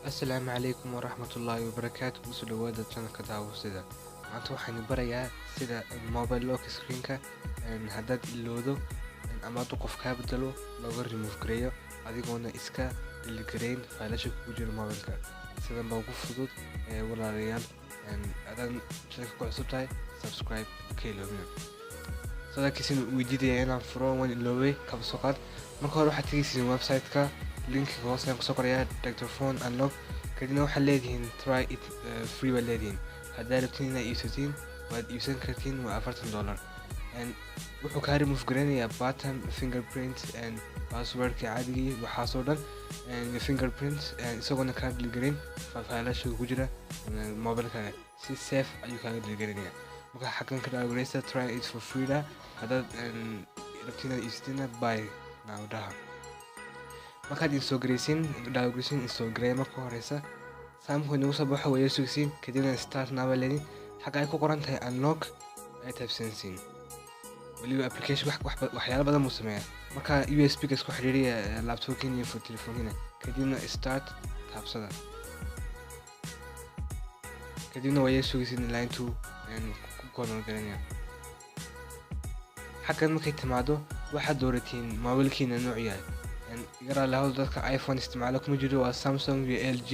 Asalaamu calaykum waraxmatullaahi wabarakaatu. Kusoo dhawaada channelka daawashada. Maanta waxaan barayaa sida mobile lock screen-ka haddaad ilowdo ama hadduu qof kaa bedelo looga remove gareeyo adigoona iska delete gareyn faylasha ku jira mobilka. Sida ugu fudud walaalayaal hadaan channelka ku cusub tahay subscribe ka iloobina. Sidoo weydiidaya inaan furo waan iloobay kaba soo qaad. Marka hore waxaad tagaysiin website-ka linkiga hoose ayaan kusoo qorayaa Dictaphone Unlock. kadibna waxaad leedihiin try it free baad leedihiin. haddaad rabtiin inaad iibsatiin waad iibsan kartiin, waa $40. wuxuu kaa remove gareynayaa button, fingerprint, passwordka caadigii waxaasoo dhan fingerprint isagoona kaa delete gareyn faylasha ku jira mobilkaaga. si safe ayuu kaaga delete gareynayaa. marka xaggan ka dhaawacaysa try it for free da haddaad rabtiin inaad iibsatiin buy now dhaha. markaad install gareysiin dhaawacaysiin install gareey marka horeysa saamku inagu soo baxo way sugaysiin kadibna start now leedin xagga ay ku qoran tahay unlock ay tabsansiin. waliba application waxyaalo badan muu sameeyaa. marka USB ka isku xiriiriya laptopkiina iyo telefoonkiina kadibna start taabsada. kadibna way sugaysiin ilaa intuu ku koonol gareynaya. xaggan markay timaado waxaad dooratiin mobilkiina nooc yahay. igara lahayd dadka iPhone isticmaalo kuma jiro waa Samsung iyo LG.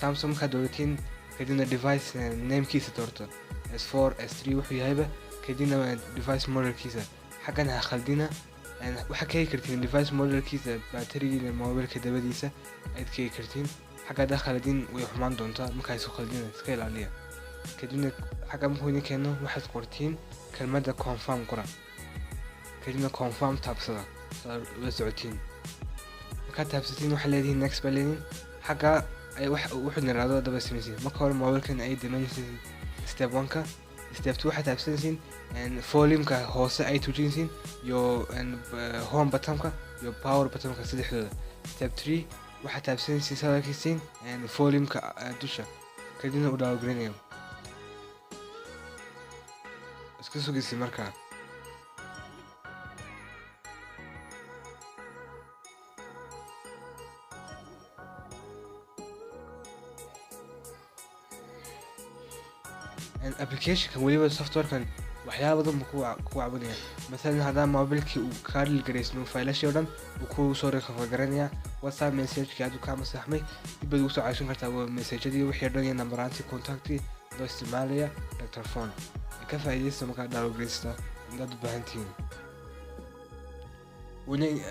Samsung ka dooratiin kadibna device namekiisa doorto S4 S3 wuxuu yahayba kadibna device modelkiisa xaggan ha khaldina. waxa ka heli kartiin device modelkiisa batteriga mobilka dabadiisa aad ka heli kartiin. xagga khaldin way xumaan doontaa marka ay soo khaldina iska ilaaliya. kadibna xagga markuu keeno waxaad qortiin kelmadda confirm qora kadibna confirm taabsada la socotiin. markaad taabsatiin waxaad leedihiin next baa leedihiin xagga ay wuxuu niraado daba samaysiin. marka hore mobilkan ay dimension step 1ka step 2 waxaad taabsanaysiin volume-ka hoose ay tujinaysiin iyo home button-ka iyo power button-ka saddexdooda. step 3 waxaad taabsanaysiin sadarkiisiin volume-ka dusha kadibna u dhaawaceynayo iska sugaysiin. markaa application-kan waliba software-kan waxyaabo badan ku caawinaya. مثلا hadaa mobilkii uu kaa delete gareysno faylasha oo dhan uu ku soo recover garanaya. WhatsApp message-ka aad ka masaxmay dib baad ugu soo ceshan kartaa message-yadii wixii dhan iyo number-aantii contact-kii loo isticmaalaya Dictaphone. ka faa'iideysta markaa download-geysta inaad u baahan tihiin.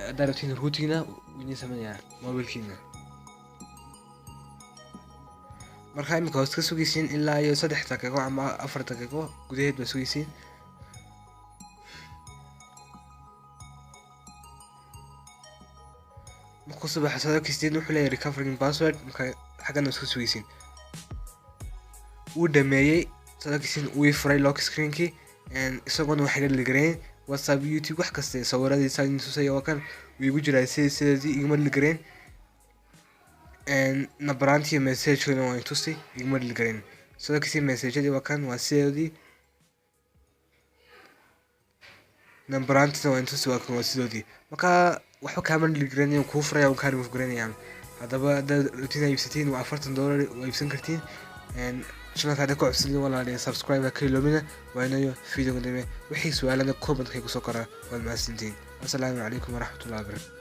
haddaad rabtiin routine wuu sameeyaa mobilkiina. marka imika hoos ka sugaysiin ilaa iyo 3 daqiiqo ama 4 daqiiqo gudaheed baa sugaysiin. markuu subaxa sadarkiisii wuxuu leeyahay recovering password. marka xaggan isku sugaysiin uu dhameeyay sadarkiisii uu furay lock screen-kii isagoona wax delete gareyn WhatsApp, YouTube wax kasta sawiradiisa inuu tusay oo kan ugu jiray sidii igma delete gareyn number-aantii message-kuna waa tusay igma delete gareyn. sadarkiisii message-yadii waa kan waa sidii number-aantii waa tusay waa kan waa sidii. marka waxba kaama delete gareyn ku furaya kaa remove gareynayaan. haddaba routine ay iibsatiin waa $40 waa iibsan kartiin. channelka hadda ku cusub walaalayaal subscribe ka iloobina. waa inayo video-ga dambe wixii su'aalada comment-ka ku soo qoraa. waad mahadsantiin. assalaamu calaykum waraxmatullaahi wabarakaatuh.